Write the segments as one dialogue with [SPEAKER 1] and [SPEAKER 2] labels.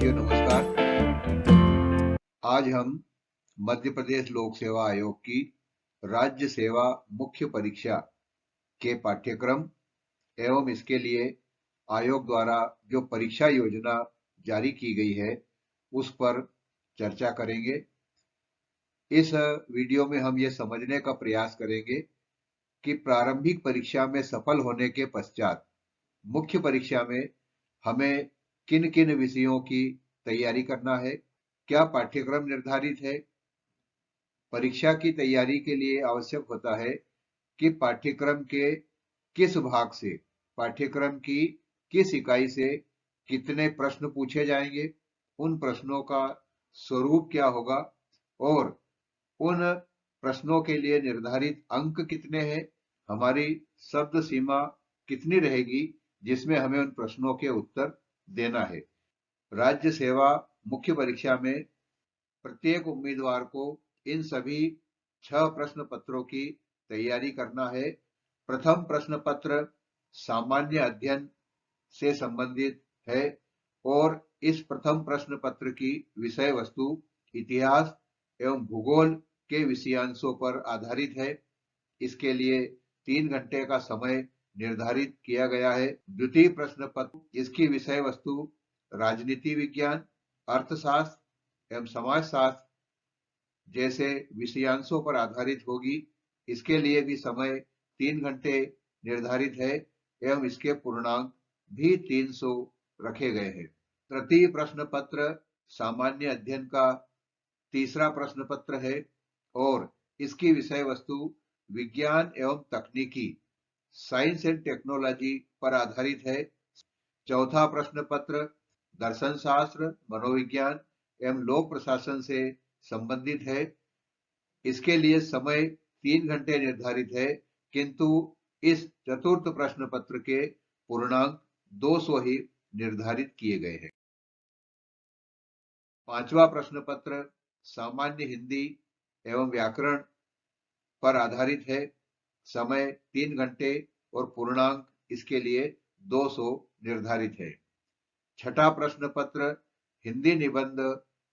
[SPEAKER 1] साथियों नमस्कार। आज हम मध्य प्रदेश लोक सेवा आयोग की राज्य सेवा मुख्य परीक्षा के पाठ्यक्रम एवं इसके लिए आयोग द्वारा जो परीक्षा योजना जारी की गई है उस पर चर्चा करेंगे। इस वीडियो में हम ये समझने का प्रयास करेंगे कि प्रारंभिक परीक्षा में सफल होने के पश्चात मुख्य परीक्षा में हमें किन किन विषयों की तैयारी करना है, क्या पाठ्यक्रम निर्धारित है। परीक्षा की तैयारी के लिए आवश्यक होता है कि पाठ्यक्रम के किस भाग से, पाठ्यक्रम की किस इकाई से कितने प्रश्न पूछे जाएंगे, उन प्रश्नों का स्वरूप क्या होगा और उन प्रश्नों के लिए निर्धारित अंक कितने हैं, हमारी शब्द सीमा कितनी रहेगी जिसमें हमें उन प्रश्नों के उत्तर देना है। राज्य सेवा मुख्य परीक्षा में प्रत्येक उम्मीदवार को इन सभी 6 प्रश्न पत्रों की तैयारी करना है। प्रथम प्रश्न पत्र सामान्य अध्ययन से संबंधित है और इस प्रथम प्रश्न पत्र की विषय वस्तु इतिहास एवं भूगोल के विषयांशों पर आधारित है। इसके लिए 3 घंटे का समय निर्धारित किया गया है। द्वितीय प्रश्न पत्र, इसकी विषय वस्तु राजनीति विज्ञान, अर्थशास्त्र एवं समाजशास्त्र जैसे विषयांशों पर आधारित होगी। इसके लिए भी समय 3 घंटे निर्धारित है एवं इसके पूर्णांक भी 300 रखे गए हैं। तृतीय प्रश्न पत्र सामान्य अध्ययन का तीसरा प्रश्न पत्र है और इसकी विषय वस्तु विज्ञान एवं तकनीकी, साइंस एंड टेक्नोलॉजी पर आधारित है। चौथा प्रश्न पत्र दर्शन शास्त्र, मनोविज्ञान एवं लोक प्रशासन से संबंधित है। इसके लिए समय 3 घंटे निर्धारित है, किंतु इस चतुर्थ प्रश्न पत्र के पूर्णांक 200 ही निर्धारित किए गए हैं। पांचवा प्रश्न पत्र सामान्य हिंदी एवं व्याकरण पर आधारित है। समय 3 घंटे और पूर्णांक इसके लिए 200 निर्धारित है। छठा प्रश्न पत्र हिंदी निबंध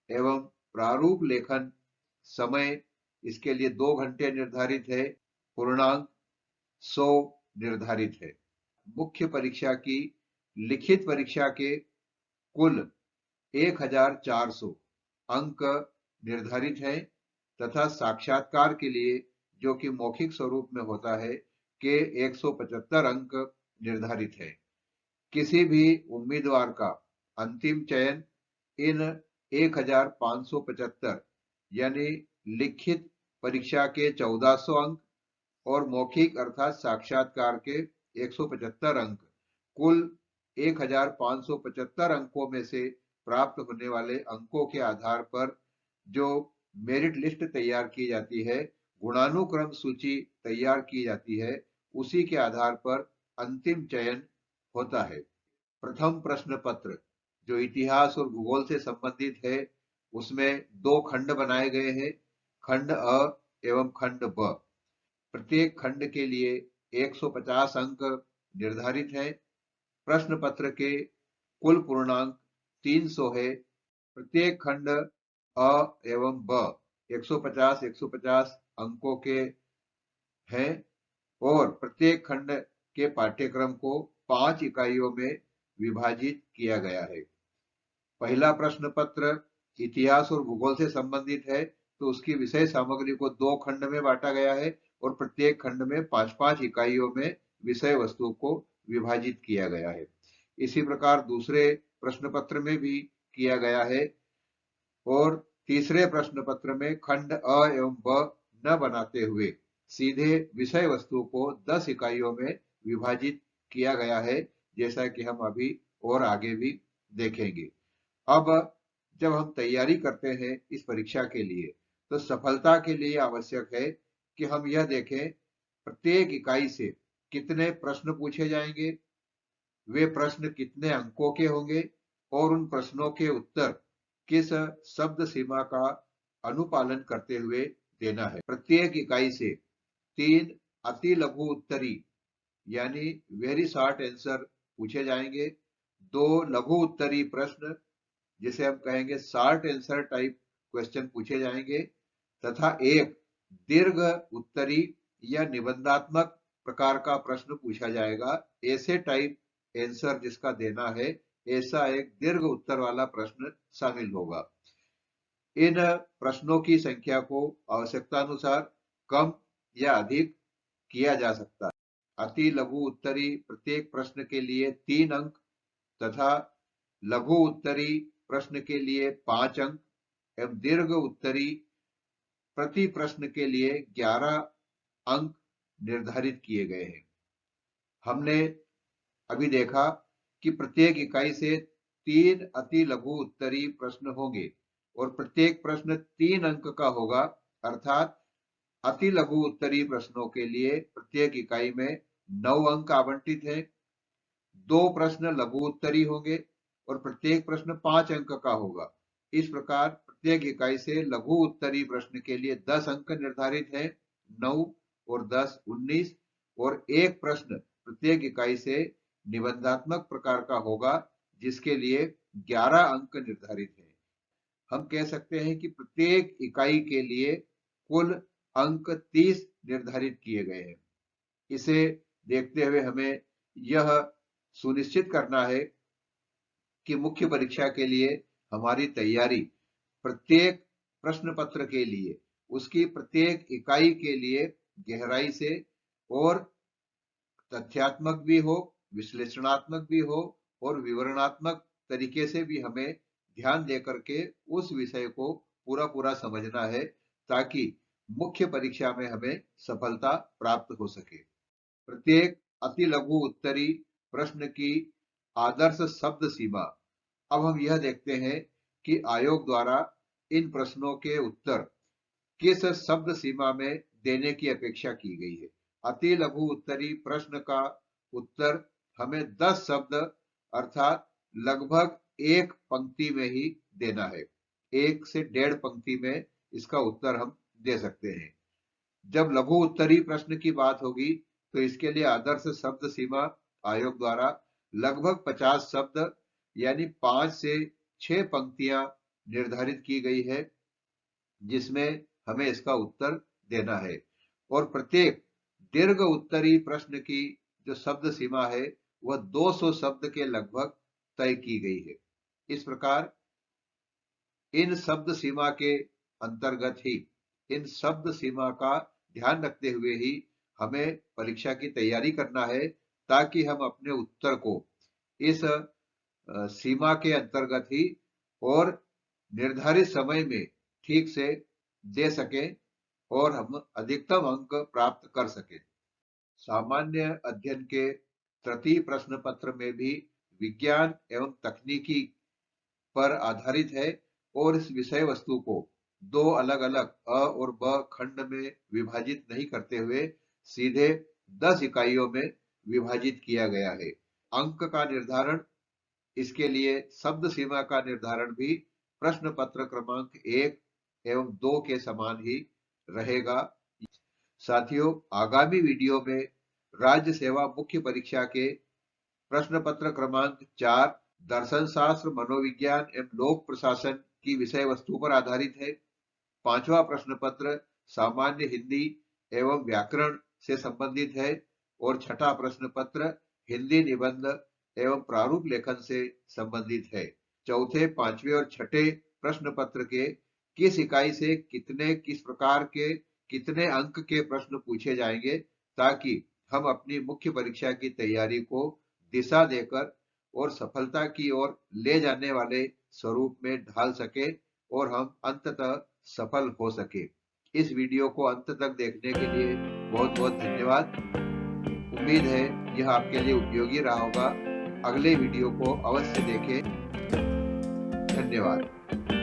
[SPEAKER 1] एवं प्रारूप लेखन, समय इसके लिए 2 घंटे निर्धारित है, पूर्णांक 100 निर्धारित है। मुख्य परीक्षा की लिखित परीक्षा के कुल 1400 अंक निर्धारित है तथा साक्षात्कार के लिए जो कि मौखिक स्वरूप में होता है के 175 अंक निर्धारित है। किसी भी उम्मीदवार का अंतिम चयन इन 1575 यानी लिखित परीक्षा के 1400 अंक और मौखिक अर्थात साक्षात्कार के 175 अंक, कुल 1575 अंकों में से प्राप्त होने वाले अंकों के आधार पर जो मेरिट लिस्ट तैयार की जाती है, गुणानुक्रम सूची तैयार की जाती है, उसी के आधार पर अंतिम चयन होता है। प्रथम प्रश्न पत्र जो इतिहास और भूगोल से संबंधित है उसमें 2 खंड बनाए गए हैं, खंड अ एवं खंड ब। प्रत्येक खंड के लिए 150 अंक निर्धारित है। प्रश्न पत्र के कुल पूर्णांक 300 है। प्रत्येक खंड अ एवं ब 150 अंकों के हैं और प्रत्येक खंड के पाठ्यक्रम को 5 इकाइयों में विभाजित किया गया है। पहला प्रश्न पत्र इतिहास और भूगोल से संबंधित है तो उसकी विषय सामग्री को 2 खंड में बांटा गया है और प्रत्येक खंड में 5-5 इकाइयों में विषय वस्तु को विभाजित किया गया है। इसी प्रकार दूसरे प्रश्न पत्र में भी किया गया है और तीसरे प्रश्न पत्र में खंड अ एवं ब न बनाते हुए सीधे विषय वस्तु को 10 इकाइयों में विभाजित किया गया है, जैसा कि हम अभी और आगे भी देखेंगे। अब जब हम तैयारी करते हैं इस परीक्षा के लिए तो सफलता के लिए आवश्यक है कि हम यह देखें प्रत्येक इकाई से कितने प्रश्न पूछे जाएंगे, वे प्रश्न कितने अंकों के होंगे और उन प्रश्नों के उत्तर किस शब्द सीमा का अनुपालन करते हुए देना है। प्रत्येक इकाई से 3 अति लघु उत्तरी यानी वेरी शॉर्ट आंसर पूछे जाएंगे, 2 लघु उत्तरी प्रश्न जिसे हम कहेंगे शॉर्ट आंसर टाइप क्वेश्चन पूछे जाएंगे, तथा एक दीर्घ उत्तरी या निबंधात्मक प्रकार का प्रश्न पूछा जाएगा। ऐसे टाइप आंसर जिसका देना है, ऐसा एक दीर्घ उत्तर वाला प्रश्न शामिल होगा। इन प्रश्नों की संख्या को आवश्यकतानुसार कम या अधिक किया जा सकता है। अति लघु उत्तरी प्रत्येक प्रश्न के लिए 3 अंक तथा लघु उत्तरी प्रश्न के लिए 5 अंक एवं दीर्घ उत्तरी प्रति प्रश्न के लिए 11 अंक निर्धारित किए गए हैं। हमने अभी देखा कि प्रत्येक इकाई से 3 अति लघु उत्तरी प्रश्न होंगे और प्रत्येक प्रश्न 3 अंक का होगा, अर्थात अति लघु उत्तरी प्रश्नों के लिए प्रत्येक इकाई में 9 अंक आवंटित है। 2 प्रश्न लघु उत्तरी होंगे और प्रत्येक प्रश्न 5 अंक का होगा। इस प्रकार प्रत्येक इकाई से लघु उत्तरी प्रश्न के लिए 10 अंक निर्धारित है, 9 और 10 19, और एक प्रश्न प्रत्येक इकाई से निबंधात्मक प्रकार का होगा जिसके लिए 11 अंक निर्धारित है। हम कह सकते हैं कि प्रत्येक इकाई के लिए कुल अंक 30 निर्धारित किए गए हैं। इसे देखते हुए हमें यह सुनिश्चित करना है कि मुख्य परीक्षा के लिए हमारी तैयारी प्रत्येक प्रश्न पत्र के लिए, उसकी प्रत्येक इकाई के लिए गहराई से और तथ्यात्मक भी हो, विश्लेषणात्मक भी हो और विवरणात्मक तरीके से भी हमें ध्यान देकर के उस विषय को पूरा पूरा समझना है, ताकि मुख्य परीक्षा में हमें सफलता प्राप्त हो सके। प्रत्येक अति लघु उत्तरी प्रश्न की आदर्श शब्द सीमा। अब हम यह देखते हैं कि आयोग द्वारा इन प्रश्नों के उत्तर किस शब्द सीमा में देने की अपेक्षा की गई है। अति लघु उत्तरी प्रश्न का उत्तर हमें 10 शब्द अर्थात लगभग एक पंक्ति में ही देना है। 1 से 1.5 पंक्ति में इसका उत्तर हम दे सकते हैं। जब लघु उत्तरी प्रश्न की बात होगी तो इसके लिए आदर्श शब्द सीमा आयोग द्वारा लगभग 50 शब्द यानी 5 से 6 पंक्तियां निर्धारित की गई है, जिसमें हमें इसका उत्तर देना है। और प्रत्येक दीर्घ उत्तरी प्रश्न की जो शब्द सीमा है वह 200 शब्द के लगभग तय की गई है। इस प्रकार इन शब्द सीमा के अंतर्गत ही, इन शब्द सीमा का ध्यान रखते हुए ही हमें परीक्षा की तैयारी करना है, ताकि हम अपने उत्तर को इस सीमा के अंतर्गत ही और निर्धारित समय में ठीक से दे सकें और हम अधिकतम अंक प्राप्त कर सकें। सामान्य अध्ययन के तृतीय प्रश्न पत्र में भी विज्ञान एवं तकनीकी पर आधारित है और इस विषय वस्तु को 2 अलग अलग अ और ब खंड में विभाजित नहीं करते हुए सीधे 10 इकाइयों में विभाजित किया गया है। अंक का निर्धारण, इसके लिए शब्द सीमा का निर्धारण भी प्रश्न पत्र क्रमांक 1 एवं 2 के समान ही रहेगा। साथियों, आगामी वीडियो में राज्य सेवा मुख्य परीक्षा के प्रश्न पत्र क्रमांक 4 दर्शन शास्त्र, मनोविज्ञान एवं लोक प्रशासन की विषय वस्तु पर आधारित है। 5वां प्रश्न पत्र सामान्य हिंदी एवं व्याकरण से संबंधित है और 6ठा प्रश्न पत्र हिंदी निबंध एवं प्रारूप लेखन से संबंधित है। चौथे, 5वें और 6ठे प्रश्न पत्र के किस इकाई से किस प्रकार के कितने अंक के प्रश्न पूछे जाएंगे, ताकि हम अपनी मुख्य परीक्षा की तैयारी को दिशा देकर और सफलता की ओर ले जाने वाले स्वरूप में ढाल सके और हम अंततः सफल हो सके। इस वीडियो को अंत तक देखने के लिए बहुत बहुत धन्यवाद। उम्मीद है यह आपके लिए उपयोगी रहा होगा। अगले वीडियो को अवश्य देखें। धन्यवाद।